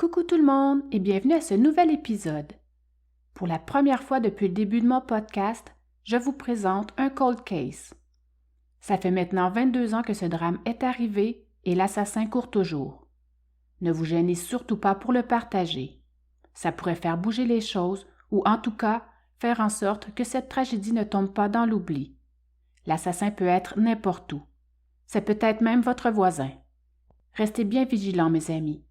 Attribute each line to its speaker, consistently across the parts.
Speaker 1: Coucou tout le monde et bienvenue à ce nouvel épisode. Pour la première fois depuis le début de mon podcast, je vous présente un cold case. Ça fait maintenant 22 ans que ce drame est arrivé et l'assassin court toujours. Ne vous gênez surtout pas pour le partager. Ça pourrait faire bouger les choses ou en tout cas faire en sorte que cette tragédie ne tombe pas dans l'oubli. L'assassin peut être n'importe où. C'est peut-être même votre voisin. Restez bien vigilants mes amis.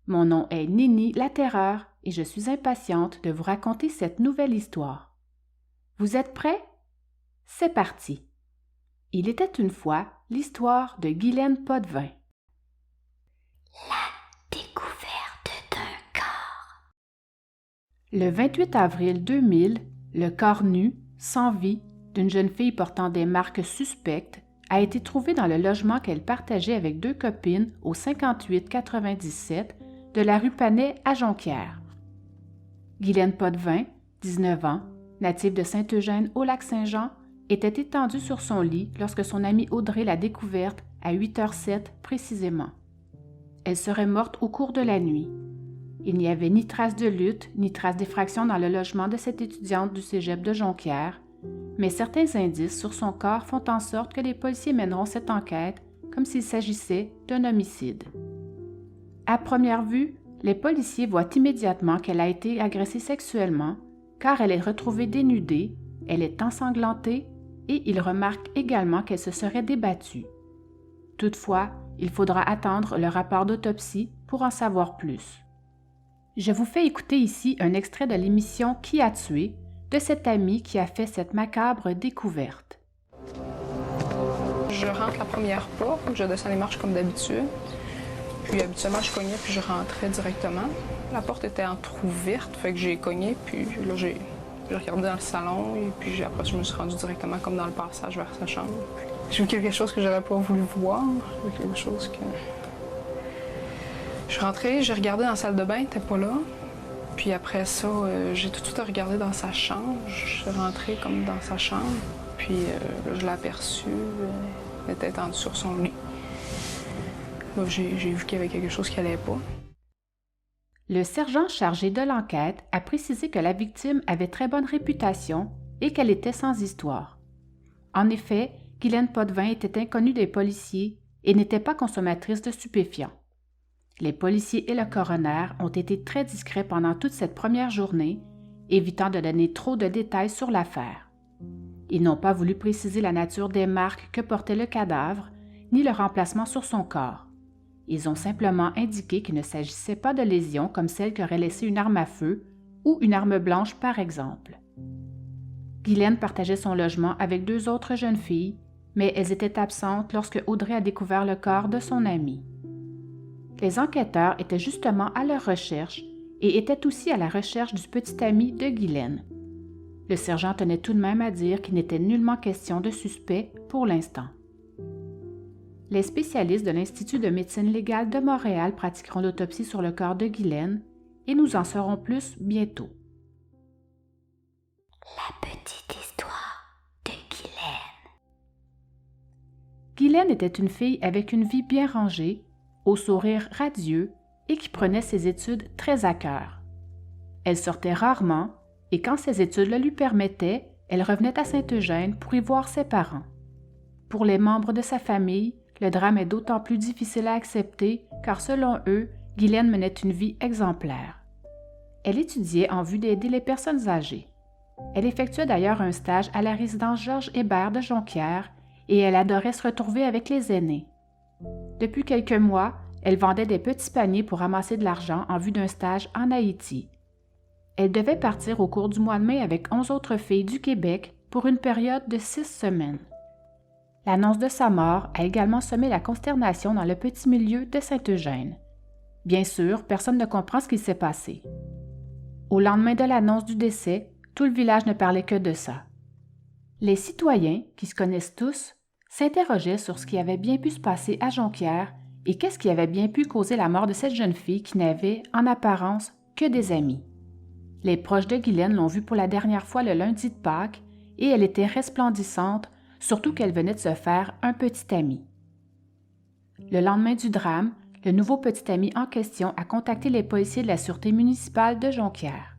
Speaker 1: Mon nom est Nini la Terreur et je suis impatiente de vous raconter cette nouvelle histoire. Vous êtes prêts? C'est parti! Il était une fois l'histoire de Guylaine Potvin.
Speaker 2: La découverte d'un corps.
Speaker 1: Le 28 avril 2000, le corps nu, sans vie, d'une jeune fille portant des marques suspectes a été trouvé dans le logement qu'elle partageait avec deux copines au 58-97 de la rue Panet à Jonquière. Guylaine Potvin, 19 ans, native de Saint-Eugène au Lac-Saint-Jean, était étendue sur son lit lorsque son amie Audrey l'a découverte à 8h07 précisément. Elle serait morte au cours de la nuit. Il n'y avait ni trace de lutte, ni trace d'effraction dans le logement de cette étudiante du cégep de Jonquière, mais certains indices sur son corps font en sorte que les policiers mèneront cette enquête comme s'il s'agissait d'un homicide. À première vue, les policiers voient immédiatement qu'elle a été agressée sexuellement car elle est retrouvée dénudée, elle est ensanglantée et ils remarquent également qu'elle se serait débattue. Toutefois, il faudra attendre le rapport d'autopsie pour en savoir plus. Je vous fais écouter ici un extrait de l'émission Qui a tué de cette amie qui a fait cette macabre découverte.
Speaker 3: Je rentre la première porte, je descends les marches comme d'habitude. Puis habituellement, je cognais puis je rentrais directement. La porte était entrouverte, fait que j'ai cogné, puis là, j'ai regardé dans le salon et puis après, je me suis rendue directement comme dans le passage vers sa chambre. J'ai vu quelque chose que j'aurais pas voulu voir, quelque chose que... Je suis rentrée, j'ai regardé dans la salle de bain, elle était pas là. Puis après ça, j'ai tout de suite regardé dans sa chambre. Je suis rentrée comme dans sa chambre, puis là, je l'ai aperçue, elle était étendue sur son lit. Là, j'ai vu qu'il y avait quelque chose qui allait pas.
Speaker 1: Le sergent chargé de l'enquête a précisé que la victime avait très bonne réputation et qu'elle était sans histoire. En effet, Guylaine Potvin était inconnue des policiers et n'était pas consommatrice de stupéfiants. Les policiers et le coroner ont été très discrets pendant toute cette première journée, évitant de donner trop de détails sur l'affaire. Ils n'ont pas voulu préciser la nature des marques que portait le cadavre, ni le remplacement sur son corps. Ils ont simplement indiqué qu'il ne s'agissait pas de lésions comme celle qu'aurait laissée une arme à feu ou une arme blanche par exemple. Guylaine partageait son logement avec deux autres jeunes filles, mais elles étaient absentes lorsque Audrey a découvert le corps de son amie. Les enquêteurs étaient justement à leur recherche et étaient aussi à la recherche du petit ami de Guylaine. Le sergent tenait tout de même à dire qu'il n'était nullement question de suspect pour l'instant. Les spécialistes de l'Institut de médecine légale de Montréal pratiqueront l'autopsie sur le corps de Guylaine et nous en saurons plus bientôt.
Speaker 2: La petite histoire de Guylaine.
Speaker 1: Guylaine était une fille avec une vie bien rangée, au sourire radieux et qui prenait ses études très à cœur. Elle sortait rarement et quand ses études le lui permettaient, elle revenait à Saint-Eugène pour y voir ses parents. Pour les membres de sa famille, le drame est d'autant plus difficile à accepter car selon eux, Guylaine menait une vie exemplaire. Elle étudiait en vue d'aider les personnes âgées. Elle effectuait d'ailleurs un stage à la résidence Georges Hébert de Jonquière et elle adorait se retrouver avec les aînés. Depuis quelques mois, elle vendait des petits paniers pour ramasser de l'argent en vue d'un stage en Haïti. Elle devait partir au cours du mois de mai avec 11 autres filles du Québec pour une période de 6 semaines. L'annonce de sa mort a également semé la consternation dans le petit milieu de Saint-Eugène. Bien sûr, personne ne comprend ce qui s'est passé. Au lendemain de l'annonce du décès, tout le village ne parlait que de ça. Les citoyens, qui se connaissent tous, s'interrogeaient sur ce qui avait bien pu se passer à Jonquière et qu'est-ce qui avait bien pu causer la mort de cette jeune fille qui n'avait, en apparence, que des amis. Les proches de Guylaine l'ont vue pour la dernière fois le lundi de Pâques et elle était resplendissante, surtout qu'elle venait de se faire un petit ami. Le lendemain du drame, le nouveau petit ami en question a contacté les policiers de la Sûreté municipale de Jonquière.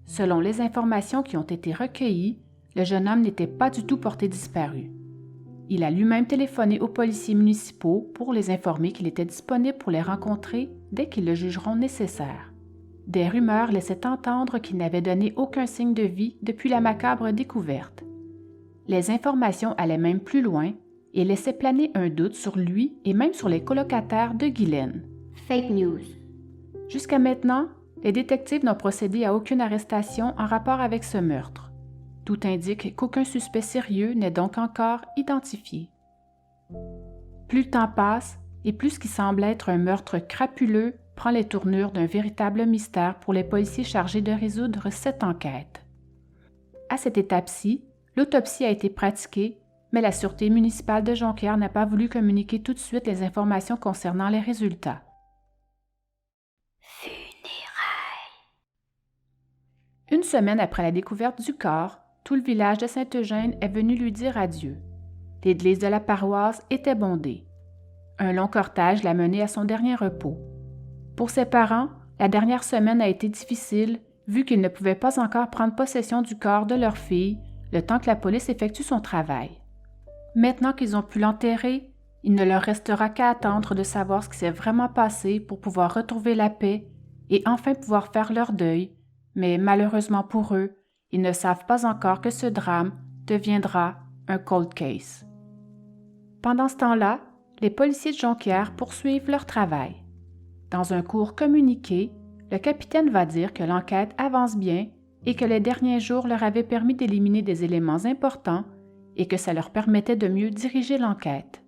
Speaker 1: Selon les informations qui ont été recueillies, le jeune homme n'était pas du tout porté disparu. Il a lui-même téléphoné aux policiers municipaux pour les informer qu'il était disponible pour les rencontrer dès qu'ils le jugeront nécessaire. Des rumeurs laissaient entendre qu'il n'avait donné aucun signe de vie depuis la macabre découverte. Les informations allaient même plus loin et laissaient planer un doute sur lui et même sur les colocataires de Guylaine.
Speaker 2: Fake news.
Speaker 1: Jusqu'à maintenant, les détectives n'ont procédé à aucune arrestation en rapport avec ce meurtre. Tout indique qu'aucun suspect sérieux n'est donc encore identifié. Plus le temps passe et plus ce qui semble être un meurtre crapuleux prend les tournures d'un véritable mystère pour les policiers chargés de résoudre cette enquête. À cette étape-ci, l'autopsie a été pratiquée, mais la Sûreté municipale de Jonquière n'a pas voulu communiquer tout de suite les informations concernant les résultats. Une semaine après la découverte du corps, tout le village de Saint-Eugène est venu lui dire adieu. L'église de la paroisse était bondée. Un long cortège l'a mené à son dernier repos. Pour ses parents, la dernière semaine a été difficile, vu qu'ils ne pouvaient pas encore prendre possession du corps de leur fille, le temps que la police effectue son travail. Maintenant qu'ils ont pu l'enterrer, il ne leur restera qu'à attendre de savoir ce qui s'est vraiment passé pour pouvoir retrouver la paix et enfin pouvoir faire leur deuil, mais malheureusement pour eux, ils ne savent pas encore que ce drame deviendra un cold case. Pendant ce temps-là, les policiers de Jonquière poursuivent leur travail. Dans un court communiqué, le capitaine va dire que l'enquête avance bien et que les derniers jours leur avaient permis d'éliminer des éléments importants et que ça leur permettait de mieux diriger l'enquête.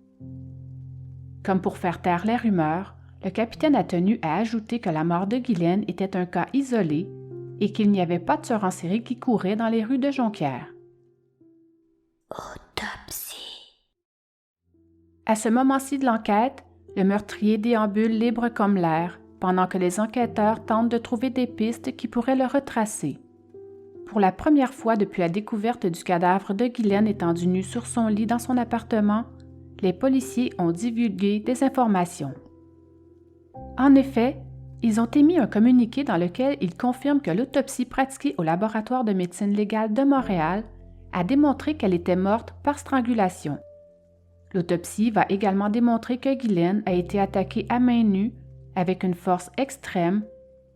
Speaker 1: Comme pour faire taire les rumeurs, le capitaine a tenu à ajouter que la mort de Guylaine était un cas isolé et qu'il n'y avait pas de tueur en série qui courait dans les rues de Jonquière.
Speaker 2: Autopsie.
Speaker 1: À ce moment-ci de l'enquête, le meurtrier déambule libre comme l'air, pendant que les enquêteurs tentent de trouver des pistes qui pourraient le retracer. Pour la première fois depuis la découverte du cadavre de Guylaine étendu nu sur son lit dans son appartement, les policiers ont divulgué des informations. En effet, ils ont émis un communiqué dans lequel ils confirment que l'autopsie pratiquée au laboratoire de médecine légale de Montréal a démontré qu'elle était morte par strangulation. L'autopsie va également démontrer que Guylaine a été attaquée à main nue avec une force extrême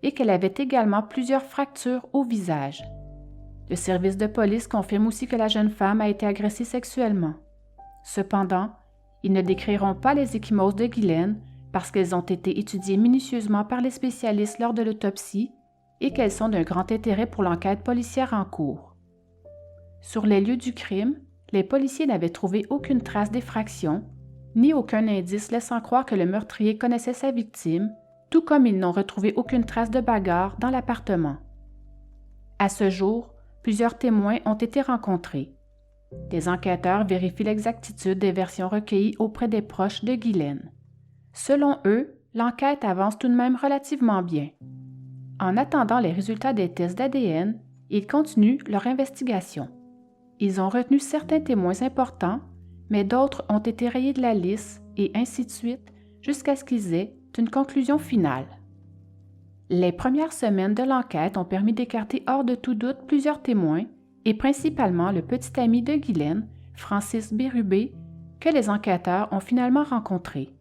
Speaker 1: et qu'elle avait également plusieurs fractures au visage. Le service de police confirme aussi que la jeune femme a été agressée sexuellement. Cependant, ils ne décriront pas les ecchymoses de Guylaine parce qu'elles ont été étudiées minutieusement par les spécialistes lors de l'autopsie et qu'elles sont d'un grand intérêt pour l'enquête policière en cours. Sur les lieux du crime, les policiers n'avaient trouvé aucune trace d'effraction, ni aucun indice laissant croire que le meurtrier connaissait sa victime, tout comme ils n'ont retrouvé aucune trace de bagarre dans l'appartement. À ce jour, plusieurs témoins ont été rencontrés. Les enquêteurs vérifient l'exactitude des versions recueillies auprès des proches de Guylaine. Selon eux, l'enquête avance tout de même relativement bien. En attendant les résultats des tests d'ADN, ils continuent leur investigation. Ils ont retenu certains témoins importants, mais d'autres ont été rayés de la liste et ainsi de suite jusqu'à ce qu'ils aient une conclusion finale. Les premières semaines de l'enquête ont permis d'écarter hors de tout doute plusieurs témoins et principalement le petit ami de Guylaine, Francis Bérubé, que les enquêteurs ont finalement rencontré.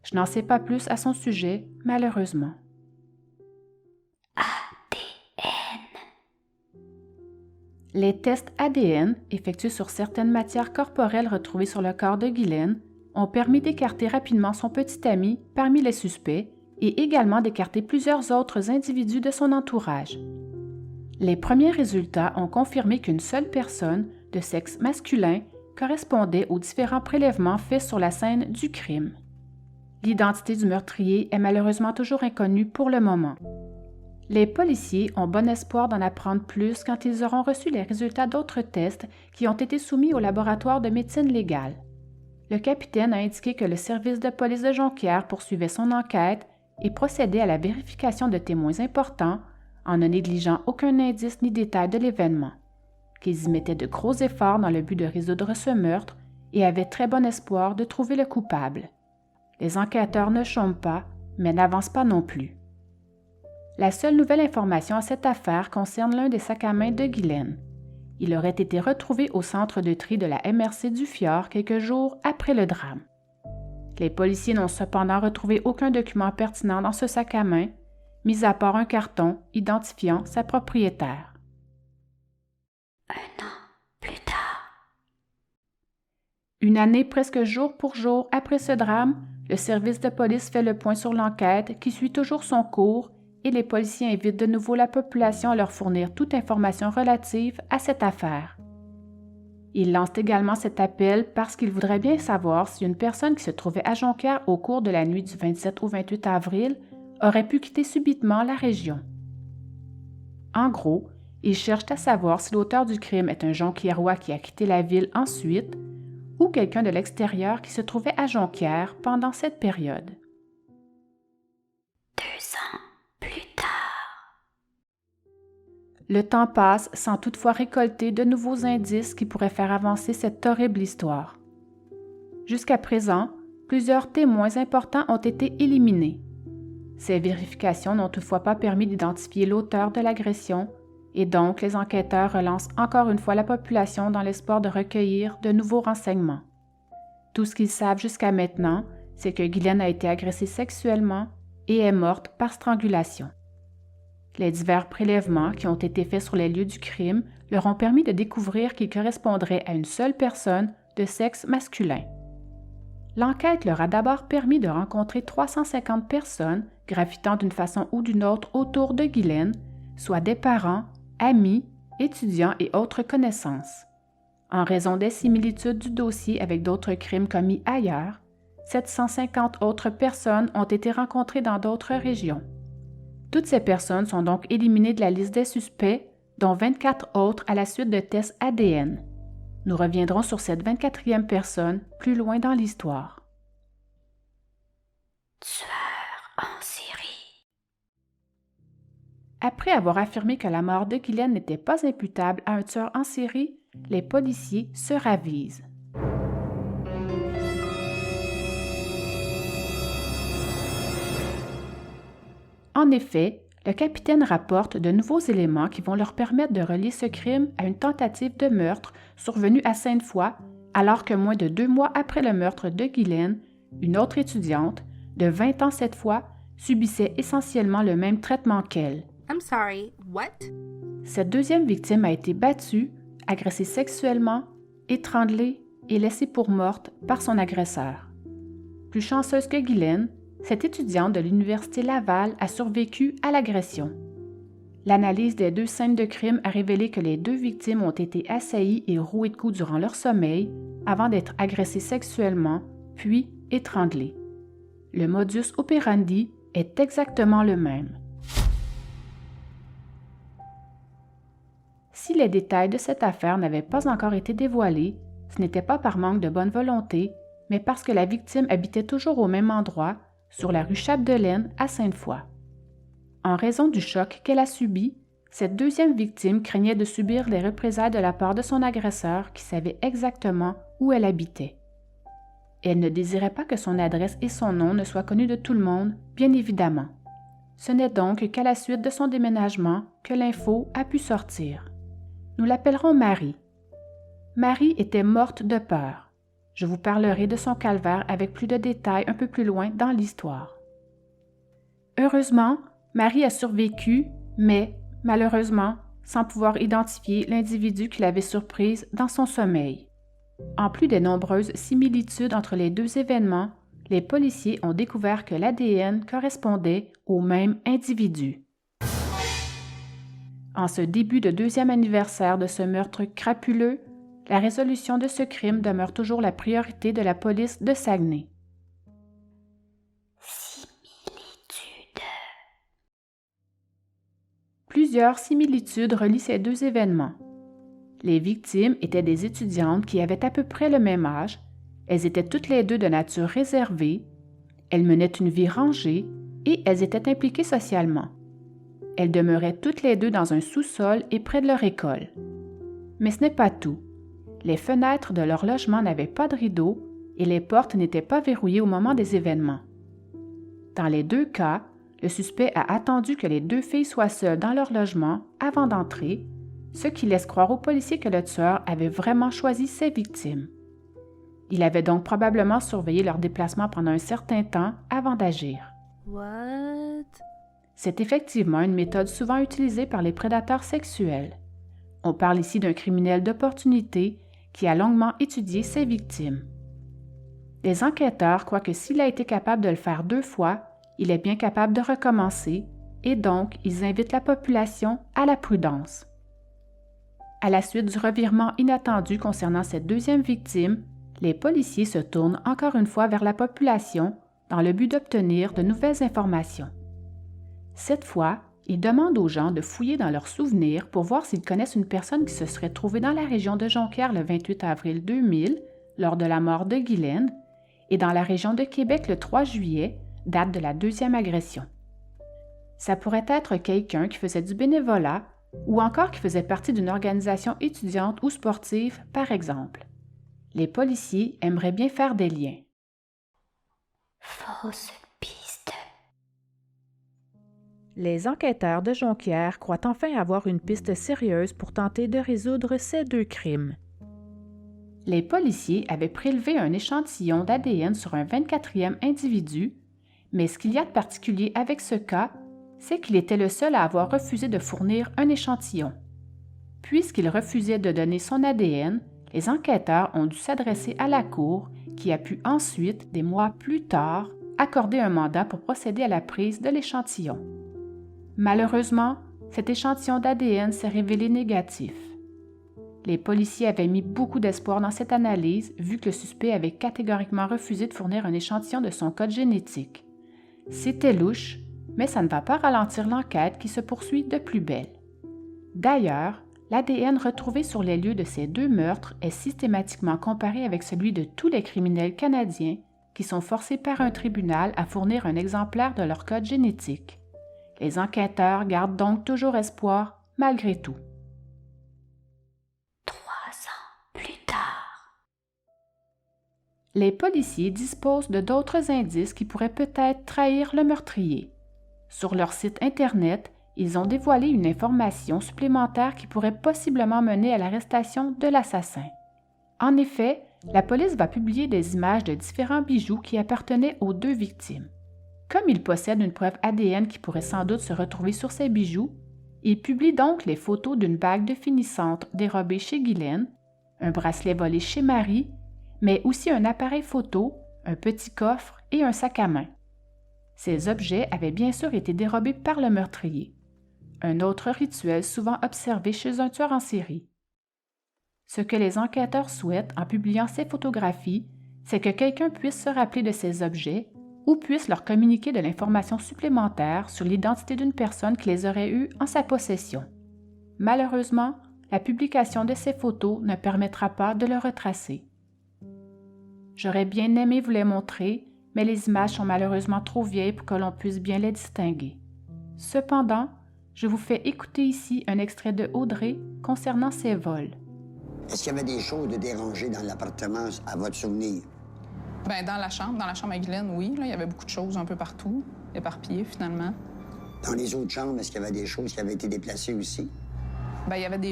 Speaker 1: Je n'en sais pas plus à son sujet, malheureusement.
Speaker 2: ADN.
Speaker 1: Les tests ADN, effectués sur certaines matières corporelles retrouvées sur le corps de Guylaine, ont permis d'écarter rapidement son petit ami parmi les suspects et également d'écarter plusieurs autres individus de son entourage. Les premiers résultats ont confirmé qu'une seule personne, de sexe masculin, correspondait aux différents prélèvements faits sur la scène du crime. L'identité du meurtrier est malheureusement toujours inconnue pour le moment. Les policiers ont bon espoir d'en apprendre plus quand ils auront reçu les résultats d'autres tests qui ont été soumis au laboratoire de médecine légale. Le capitaine a indiqué que le service de police de Jonquière poursuivait son enquête et procédait à la vérification de témoins importants en ne négligeant aucun indice ni détail de l'événement, qu'ils y mettaient de gros efforts dans le but de résoudre ce meurtre et avaient très bon espoir de trouver le coupable. Les enquêteurs ne chôment pas mais n'avance pas non plus. La seule nouvelle information à cette affaire concerne l'un des sacs à main de Guylaine. Il aurait été retrouvé au centre de tri de la MRC du Fjord quelques jours après le drame. Les policiers n'ont cependant retrouvé aucun document pertinent dans ce sac à main, mis à part un carton identifiant sa propriétaire.
Speaker 2: Un an plus tard.
Speaker 1: Une année presque jour pour jour après ce drame, le service de police fait le point sur l'enquête qui suit toujours son cours et les policiers invitent de nouveau la population à leur fournir toute information relative à cette affaire. Ils lancent également cet appel parce qu'ils voudraient bien savoir si une personne qui se trouvait à Jonquière au cours de la nuit du 27 au 28 avril aurait pu quitter subitement la région. En gros, ils cherchent à savoir si l'auteur du crime est un Jonquiérois qui a quitté la ville ensuite ou quelqu'un de l'extérieur qui se trouvait à Jonquière pendant cette période.
Speaker 2: 2 ans plus tard.
Speaker 1: Le temps passe sans toutefois récolter de nouveaux indices qui pourraient faire avancer cette horrible histoire. Jusqu'à présent, plusieurs témoins importants ont été éliminés. Ces vérifications n'ont toutefois pas permis d'identifier l'auteur de l'agression et donc les enquêteurs relancent encore une fois la population dans l'espoir de recueillir de nouveaux renseignements. Tout ce qu'ils savent jusqu'à maintenant, c'est que Guylaine a été agressée sexuellement et est morte par strangulation. Les divers prélèvements qui ont été faits sur les lieux du crime leur ont permis de découvrir qu'il correspondrait à une seule personne de sexe masculin. L'enquête leur a d'abord permis de rencontrer 350 personnes gravitant d'une façon ou d'une autre autour de Guylaine, soit des parents, amis, étudiants et autres connaissances. En raison des similitudes du dossier avec d'autres crimes commis ailleurs, 750 autres personnes ont été rencontrées dans d'autres régions. Toutes ces personnes sont donc éliminées de la liste des suspects, dont 24 autres à la suite de tests ADN. Nous reviendrons sur cette 24e personne plus loin dans l'histoire.
Speaker 2: Tueur en série.
Speaker 1: Après avoir affirmé que la mort de Guylaine n'était pas imputable à un tueur en série, les policiers se ravisent. En effet, le capitaine rapporte de nouveaux éléments qui vont leur permettre de relier ce crime à une tentative de meurtre survenue à Sainte-Foy, alors que moins de 2 mois après le meurtre de Guylaine, une autre étudiante, de 20 ans cette fois, subissait essentiellement le même traitement qu'elle.
Speaker 4: I'm sorry, what?
Speaker 1: Cette deuxième victime a été battue, agressée sexuellement, étranglée et laissée pour morte par son agresseur. Plus chanceuse que Guylaine, cette étudiante de l'Université Laval a survécu à l'agression. L'analyse des 2 scènes de crime a révélé que les 2 victimes ont été assaillies et rouées de coups durant leur sommeil avant d'être agressées sexuellement, puis étranglées. Le modus operandi est exactement le même. Si les détails de cette affaire n'avaient pas encore été dévoilés, ce n'était pas par manque de bonne volonté, mais parce que la victime habitait toujours au même endroit, sur la rue Chapdelaine à Sainte-Foy. En raison du choc qu'elle a subi, cette deuxième victime craignait de subir les représailles de la part de son agresseur qui savait exactement où elle habitait. Elle ne désirait pas que son adresse et son nom ne soient connus de tout le monde, bien évidemment. Ce n'est donc qu'à la suite de son déménagement que l'info a pu sortir. Nous l'appellerons Marie. Marie était morte de peur. Je vous parlerai de son calvaire avec plus de détails un peu plus loin dans l'histoire. Heureusement, Marie a survécu, mais, malheureusement, sans pouvoir identifier l'individu qui l'avait surprise dans son sommeil. En plus des nombreuses similitudes entre les 2 événements, les policiers ont découvert que l'ADN correspondait au même individu. En ce début de 2e anniversaire de ce meurtre crapuleux, la résolution de ce crime demeure toujours la priorité de la police de Saguenay.
Speaker 2: Similitude.
Speaker 1: Plusieurs similitudes relient ces 2 événements. Les victimes étaient des étudiantes qui avaient à peu près le même âge, elles étaient toutes les 2 de nature réservée, elles menaient une vie rangée et elles étaient impliquées socialement. Elles demeuraient toutes les 2 dans un sous-sol et près de leur école. Mais ce n'est pas tout. Les fenêtres de leur logement n'avaient pas de rideaux et les portes n'étaient pas verrouillées au moment des événements. Dans les deux cas, le suspect a attendu que les deux filles soient seules dans leur logement avant d'entrer, ce qui laisse croire aux policiers que le tueur avait vraiment choisi ses victimes. Il avait donc probablement surveillé leur déplacement pendant un certain temps avant d'agir.
Speaker 2: What?
Speaker 1: C'est effectivement une méthode souvent utilisée par les prédateurs sexuels. On parle ici d'un criminel d'opportunité qui a longuement étudié ses victimes. Les enquêteurs croient que s'il a été capable de le faire 2 fois, il est bien capable de recommencer et donc ils invitent la population à la prudence. À la suite du revirement inattendu concernant cette deuxième victime, les policiers se tournent encore une fois vers la population dans le but d'obtenir de nouvelles informations. Cette fois, ils demandent aux gens de fouiller dans leurs souvenirs pour voir s'ils connaissent une personne qui se serait trouvée dans la région de Jonquière le 28 avril 2000, lors de la mort de Guylaine, et dans la région de Québec le 3 juillet, date de la deuxième agression. Ça pourrait être quelqu'un qui faisait du bénévolat ou encore qui faisait partie d'une organisation étudiante ou sportive, par exemple. Les policiers aimeraient bien faire des liens.
Speaker 2: Fausse piste.
Speaker 1: Les enquêteurs de Jonquière croient enfin avoir une piste sérieuse pour tenter de résoudre ces 2 crimes. Les policiers avaient prélevé un échantillon d'ADN sur un 24e individu, mais ce qu'il y a de particulier avec ce cas, c'est qu'il était le seul à avoir refusé de fournir un échantillon. Puisqu'il refusait de donner son ADN, les enquêteurs ont dû s'adresser à la Cour qui a pu ensuite, des mois plus tard, accorder un mandat pour procéder à la prise de l'échantillon. Malheureusement, cet échantillon d'ADN s'est révélé négatif. Les policiers avaient mis beaucoup d'espoir dans cette analyse vu que le suspect avait catégoriquement refusé de fournir un échantillon de son code génétique. C'était louche, mais ça ne va pas ralentir l'enquête qui se poursuit de plus belle. D'ailleurs, l'ADN retrouvé sur les lieux de ces 2 meurtres est systématiquement comparé avec celui de tous les criminels canadiens qui sont forcés par un tribunal à fournir un exemplaire de leur code génétique. Les enquêteurs gardent donc toujours espoir malgré tout.
Speaker 2: 3 ans plus tard.
Speaker 1: Les policiers disposent de d'autres indices qui pourraient peut-être trahir le meurtrier. Sur leur site Internet, ils ont dévoilé une information supplémentaire qui pourrait possiblement mener à l'arrestation de l'assassin. En effet, la police va publier des images de différents bijoux qui appartenaient aux 2 victimes. Comme ils possèdent une preuve ADN qui pourrait sans doute se retrouver sur ces bijoux, ils publient donc les photos d'une bague de finissante dérobée chez Guylaine, un bracelet volé chez Marie, mais aussi un appareil photo, un petit coffre et un sac à main. Ces objets avaient bien sûr été dérobés par le meurtrier. Un autre rituel souvent observé chez un tueur en série. Ce que les enquêteurs souhaitent en publiant ces photographies, c'est que quelqu'un puisse se rappeler de ces objets ou puisse leur communiquer de l'information supplémentaire sur l'identité d'une personne qui les aurait eues en sa possession. Malheureusement, la publication de ces photos ne permettra pas de le retracer. J'aurais bien aimé vous les montrer, mais les images sont malheureusement trop vieilles pour que l'on puisse bien les distinguer. Cependant, je vous fais écouter ici un extrait de Audrey concernant ces vols.
Speaker 4: Est-ce qu'il y avait des choses de dérangées dans l'appartement, à votre souvenir?
Speaker 3: Bien, dans la chambre à Guylaine, oui. Là, il y avait beaucoup de choses un peu partout, éparpillées finalement.
Speaker 4: Dans les autres chambres, est-ce qu'il y avait des choses qui avaient été déplacées aussi?
Speaker 3: Bien, il y avait des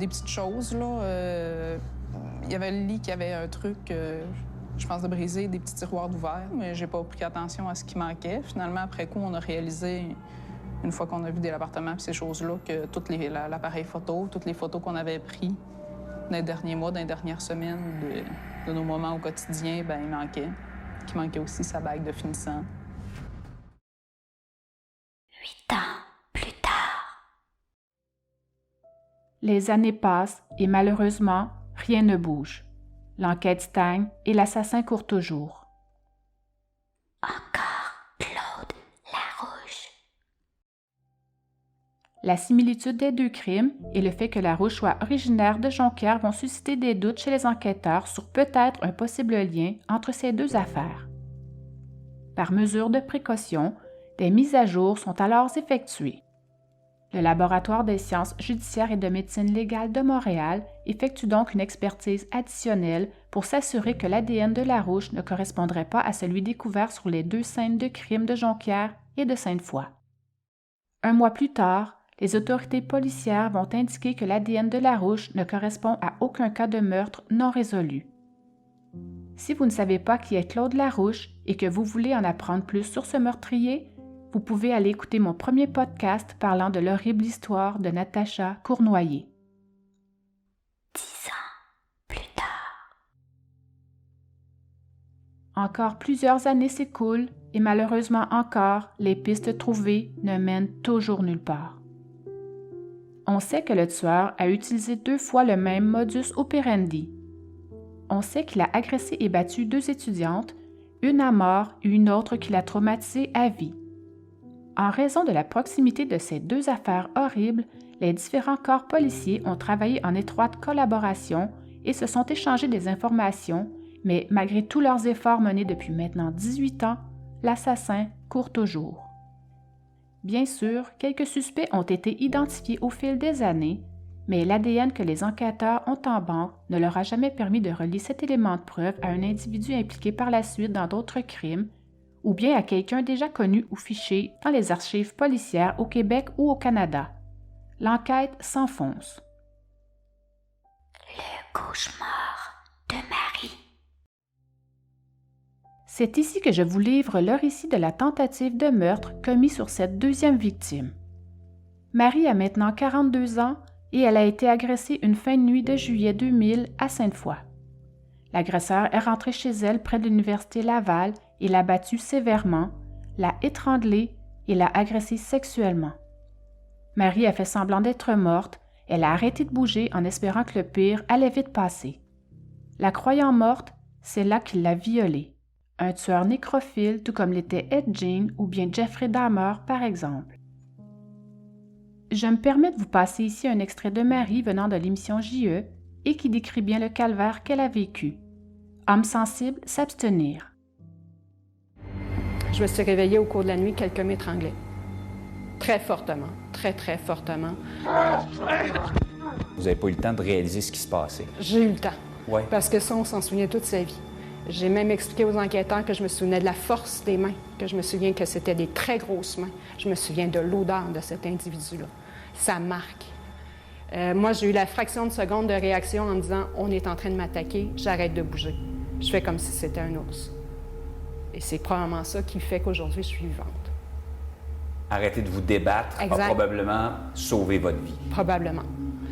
Speaker 3: petites choses, là. Il y avait le lit qui avait un truc, je pense, de brisé, des petits tiroirs d'ouvert, mais j'ai pas pris attention à ce qui manquait. Finalement, après coup, on a réalisé, une fois qu'on a vidé l'appartement et ces choses-là, que l'appareil photo, toutes les photos qu'on avait prises dans les derniers mois, dans les dernières semaines de nos moments au quotidien, bien, il manquait. Il manquait aussi sa bague de finissant.
Speaker 2: 8 ans plus tard.
Speaker 1: Les années passent et malheureusement, rien ne bouge. L'enquête stagne et l'assassin court toujours.
Speaker 2: Encore Claude Larouche.
Speaker 1: La similitude des 2 crimes et le fait que Larouche soit originaire de Jonquière vont susciter des doutes chez les enquêteurs sur peut-être un possible lien entre ces 2 affaires. Par mesure de précaution, des mises à jour sont alors effectuées. Le Laboratoire des sciences judiciaires et de médecine légale de Montréal effectue donc une expertise additionnelle pour s'assurer que l'ADN de Larouche ne correspondrait pas à celui découvert sur les 2 scènes de crime de Jonquière et de Sainte-Foy. 1 mois plus tard, les autorités policières vont indiquer que l'ADN de Larouche ne correspond à aucun cas de meurtre non résolu. Si vous ne savez pas qui est Claude Larouche et que vous voulez en apprendre plus sur ce meurtrier, vous pouvez aller écouter mon premier podcast parlant de l'horrible histoire de Natacha Cournoyer.
Speaker 2: 10 ans plus tard.
Speaker 1: Encore plusieurs années s'écoulent et malheureusement encore, les pistes trouvées ne mènent toujours nulle part. On sait que le tueur a utilisé 2 fois le même modus operandi. On sait qu'il a agressé et battu 2 étudiantes, une à mort et une autre qui l'a traumatisée à vie. En raison de la proximité de ces 2 affaires horribles, les différents corps policiers ont travaillé en étroite collaboration et se sont échangés des informations, mais malgré tous leurs efforts menés depuis maintenant 18 ans, l'assassin court toujours. Bien sûr, quelques suspects ont été identifiés au fil des années, mais l'ADN que les enquêteurs ont en banque ne leur a jamais permis de relier cet élément de preuve à un individu impliqué par la suite dans d'autres crimes, ou bien à quelqu'un déjà connu ou fiché dans les archives policières au Québec ou au Canada. L'enquête s'enfonce.
Speaker 2: Le cauchemar de Marie.
Speaker 1: C'est ici que je vous livre le récit de la tentative de meurtre commis sur cette 2e victime. Marie a maintenant 42 ans et elle a été agressée une fin de nuit de juillet 2000 à Sainte-Foy. L'agresseur est rentré chez elle près de l'Université Laval et l'a battue sévèrement, l'a étranglée et l'a agressée sexuellement. Marie a fait semblant d'être morte, elle a arrêté de bouger en espérant que le pire allait vite passer. La croyant morte, c'est là qu'il l'a violée. Un tueur nécrophile tout comme l'était Ed Gein ou bien Jeffrey Dahmer par exemple. Je me permets de vous passer ici un extrait de Marie venant de l'émission JE et qui décrit bien le calvaire qu'elle a vécu. Homme sensible, s'abstenir.
Speaker 3: Je me suis réveillée au cours de la nuit, quelqu'un m'étranglait. Très fortement, très, très fortement.
Speaker 5: Vous n'avez pas eu le temps de réaliser ce qui se passait?
Speaker 3: J'ai eu le temps.
Speaker 5: Oui.
Speaker 3: Parce que ça, on s'en souvenait toute sa vie. J'ai même expliqué aux enquêteurs que je me souvenais de la force des mains, que je me souviens que c'était des très grosses mains. Je me souviens de l'odeur de cet individu-là. Ça marque. Moi, j'ai eu la fraction de seconde de réaction en me disant « On est en train de m'attaquer, j'arrête de bouger. » Je fais comme si c'était un ours. Et c'est probablement ça qui fait qu'aujourd'hui, je suis vivante.
Speaker 5: Arrêter de vous débattre
Speaker 3: Exact.
Speaker 5: a probablement sauvé votre vie.
Speaker 3: Probablement.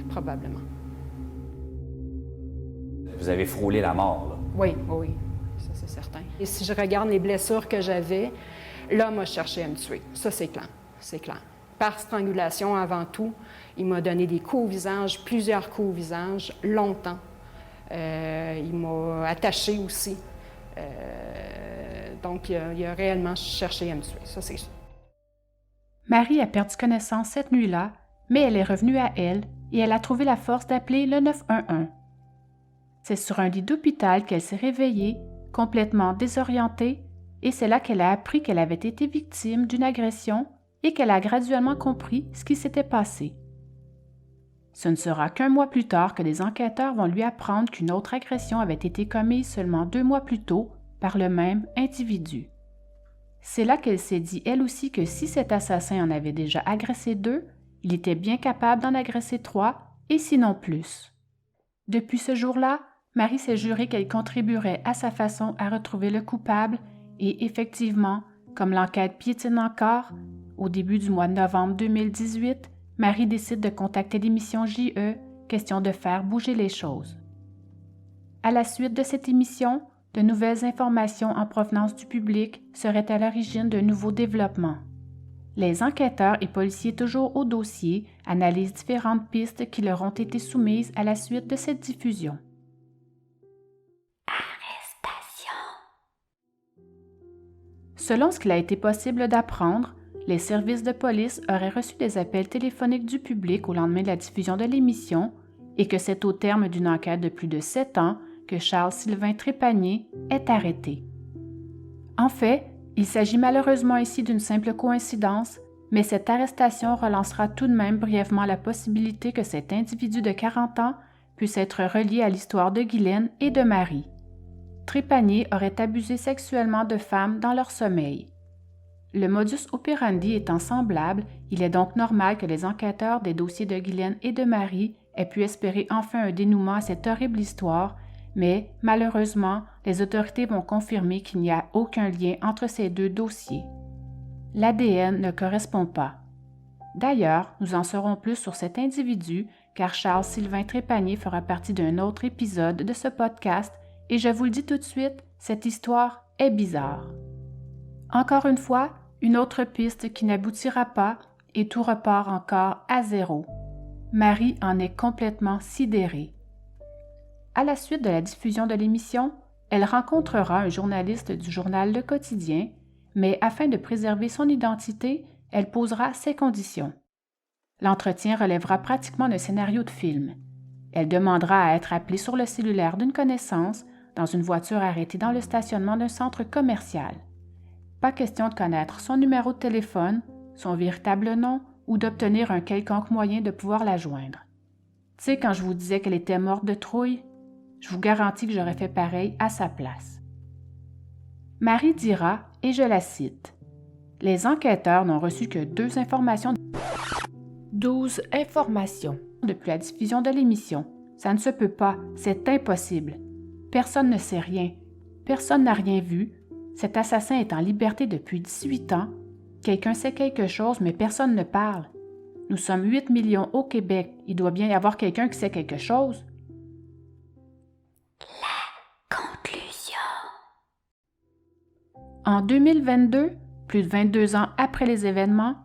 Speaker 3: Probablement.
Speaker 5: Vous avez frôlé la mort, là.
Speaker 3: Oui, oui, ça c'est certain. Et si je regarde les blessures que j'avais, l'homme a cherché à me tuer. Ça, c'est clair. C'est clair. Par strangulation avant tout, il m'a donné des coups au visage, plusieurs coups au visage, longtemps. Il m'a attaché aussi. Donc, il a réellement cherché à me tuer. Ça, c'est sûr.
Speaker 1: Marie a perdu connaissance cette nuit-là, mais elle est revenue à elle et elle a trouvé la force d'appeler le 911. C'est sur un lit d'hôpital qu'elle s'est réveillée, complètement désorientée, et c'est là qu'elle a appris qu'elle avait été victime d'une agression et qu'elle a graduellement compris ce qui s'était passé. Ce ne sera qu'1 mois plus tard que les enquêteurs vont lui apprendre qu'une autre agression avait été commise seulement 2 mois plus tôt par le même individu. C'est là qu'elle s'est dit elle aussi que si cet assassin en avait déjà agressé 2, il était bien capable d'en agresser 3 et sinon plus. Depuis ce jour-là, Marie s'est juré qu'elle contribuerait à sa façon à retrouver le coupable et effectivement, comme l'enquête piétine encore, au début du mois de novembre 2018, Marie décide de contacter l'émission JE, question de faire bouger les choses. À la suite de cette émission, de nouvelles informations en provenance du public seraient à l'origine de nouveaux développements. Les enquêteurs et policiers toujours au dossier analysent différentes pistes qui leur ont été soumises à la suite de cette diffusion.
Speaker 2: Arrestation.
Speaker 1: Selon ce qu'il a été possible d'apprendre, les services de police auraient reçu des appels téléphoniques du public au lendemain de la diffusion de l'émission et que c'est au terme d'une enquête de plus de 7 ans que Charles-Sylvain Trépanier est arrêté. En fait, il s'agit malheureusement ici d'une simple coïncidence, Mais cette arrestation relancera tout de même brièvement la possibilité que cet individu de 40 ans puisse être relié à l'histoire de Guylaine et de Marie. Trépanier aurait abusé sexuellement de femmes dans leur sommeil. Le modus operandi étant semblable, il est donc normal que les enquêteurs des dossiers de Guylaine et de Marie aient pu espérer enfin un dénouement à cette horrible histoire, mais malheureusement, les autorités vont confirmer qu'il n'y a aucun lien entre ces deux dossiers. L'ADN ne correspond pas. D'ailleurs, nous en saurons plus sur cet individu car Charles-Sylvain Trépanier fera partie d'un autre épisode de ce podcast et je vous le dis tout de suite, cette histoire est bizarre. Encore une fois, une autre piste qui n'aboutira pas et tout repart encore à zéro. Marie en est complètement sidérée. À la suite de la diffusion de l'émission, elle rencontrera un journaliste du journal Le Quotidien, mais afin de préserver son identité, elle posera ses conditions. L'entretien relèvera pratiquement d'un scénario de film. Elle demandera à être appelée sur le cellulaire d'une connaissance dans une voiture arrêtée dans le stationnement d'un centre commercial. Pas question de connaître son numéro de téléphone, son véritable nom ou d'obtenir un quelconque moyen de pouvoir la joindre. Tu sais, quand je vous disais qu'elle était morte de trouille, je vous garantis que j'aurais fait pareil à sa place. Marie dira, et je la cite, « Les enquêteurs n'ont reçu que 12 informations depuis la diffusion de l'émission. Ça ne se peut pas, c'est impossible. Personne ne sait rien. Personne n'a rien vu. Cet assassin est en liberté depuis 18 ans. Quelqu'un sait quelque chose, mais personne ne parle. Nous sommes 8 millions au Québec. Il doit bien y avoir quelqu'un qui sait quelque chose. »
Speaker 2: Conclusion.
Speaker 1: En 2022, plus de 22 ans après les événements,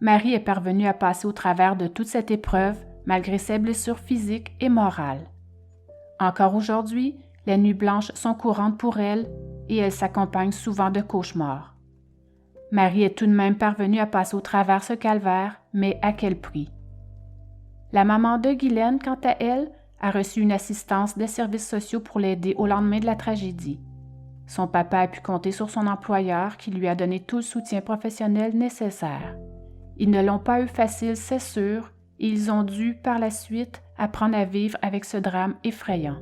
Speaker 1: Marie est parvenue à passer au travers de toute cette épreuve malgré ses blessures physiques et morales. Encore aujourd'hui, les nuits blanches sont courantes pour elle et elles s'accompagnent souvent de cauchemars. Marie est tout de même parvenue à passer au travers ce calvaire, mais à quel prix? La maman de Guylaine, quant à elle, a reçu une assistance des services sociaux pour l'aider au lendemain de la tragédie. Son papa a pu compter sur son employeur qui lui a donné tout le soutien professionnel nécessaire. Ils ne l'ont pas eu facile, c'est sûr, et ils ont dû, par la suite, apprendre à vivre avec ce drame effrayant.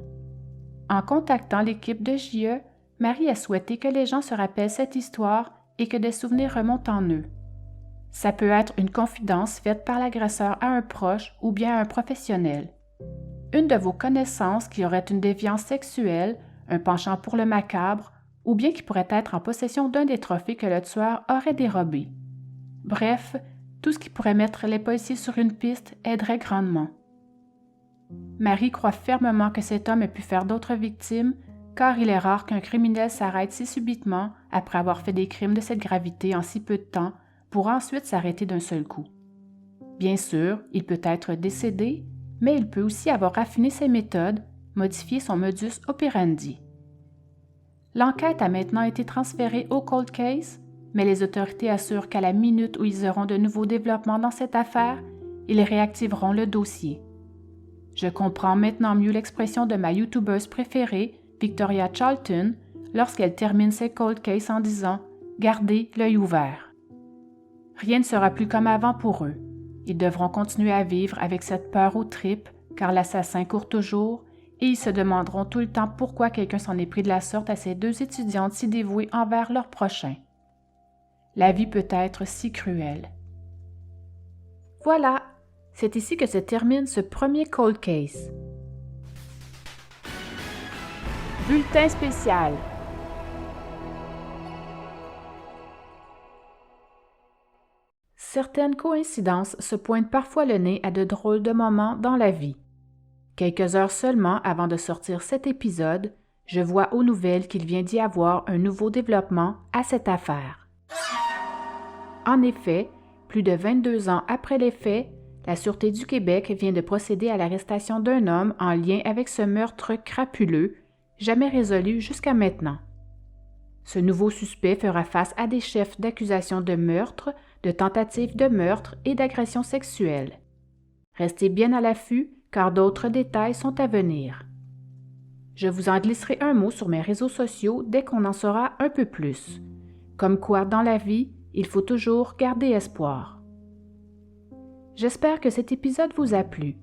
Speaker 1: En contactant l'équipe de JE, Marie a souhaité que les gens se rappellent cette histoire et que des souvenirs remontent en eux. Ça peut être une confidence faite par l'agresseur à un proche ou bien à un professionnel. Une de vos connaissances qui aurait une déviance sexuelle, un penchant pour le macabre, ou bien qui pourrait être en possession d'un des trophées que le tueur aurait dérobés. Bref, tout ce qui pourrait mettre les policiers sur une piste aiderait grandement. Marie croit fermement que cet homme ait pu faire d'autres victimes, car il est rare qu'un criminel s'arrête si subitement après avoir fait des crimes de cette gravité en si peu de temps pour ensuite s'arrêter d'un seul coup. Bien sûr, il peut être décédé, mais il peut aussi avoir raffiné ses méthodes, modifié son modus operandi. L'enquête a maintenant été transférée au cold case, mais les autorités assurent qu'à la minute où ils auront de nouveaux développements dans cette affaire, ils réactiveront le dossier. Je comprends maintenant mieux l'expression de ma youtubeuse préférée, Victoria Charlton, lorsqu'elle termine ses cold cases en disant « Gardez l'œil ouvert ». Rien ne sera plus comme avant pour eux. Ils devront continuer à vivre avec cette peur aux tripes, car l'assassin court toujours, et ils se demanderont tout le temps pourquoi quelqu'un s'en est pris de la sorte à ces deux étudiantes si dévouées envers leur prochain. La vie peut être si cruelle. Voilà, c'est ici que se termine ce premier cold case. Bulletin spécial. Certaines coïncidences se pointent parfois le nez à de drôles de moments dans la vie. Quelques heures seulement avant de sortir cet épisode, je vois aux nouvelles qu'il vient d'y avoir un nouveau développement à cette affaire. En effet, plus de 22 ans après les faits, la Sûreté du Québec vient de procéder à l'arrestation d'un homme en lien avec ce meurtre crapuleux, jamais résolu jusqu'à maintenant. Ce nouveau suspect fera face à des chefs d'accusation de meurtre, de tentative de meurtre et d'agression sexuelle. Restez bien à l'affût, car d'autres détails sont à venir. Je vous en glisserai un mot sur mes réseaux sociaux dès qu'on en saura un peu plus. Comme quoi, dans la vie, il faut toujours garder espoir. J'espère que cet épisode vous a plu.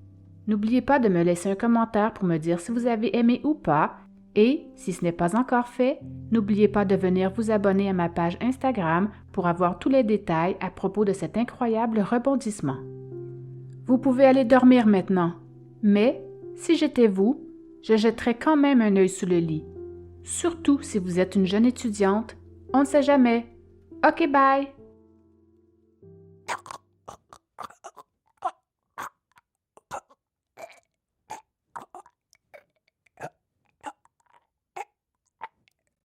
Speaker 1: N'oubliez pas de me laisser un commentaire pour me dire si vous avez aimé ou pas. Et, si ce n'est pas encore fait, n'oubliez pas de venir vous abonner à ma page Instagram pour avoir tous les détails à propos de cet incroyable rebondissement. Vous pouvez aller dormir maintenant, mais si j'étais vous, je jetterais quand même un œil sous le lit. Surtout si vous êtes une jeune étudiante, on ne sait jamais. OK, bye!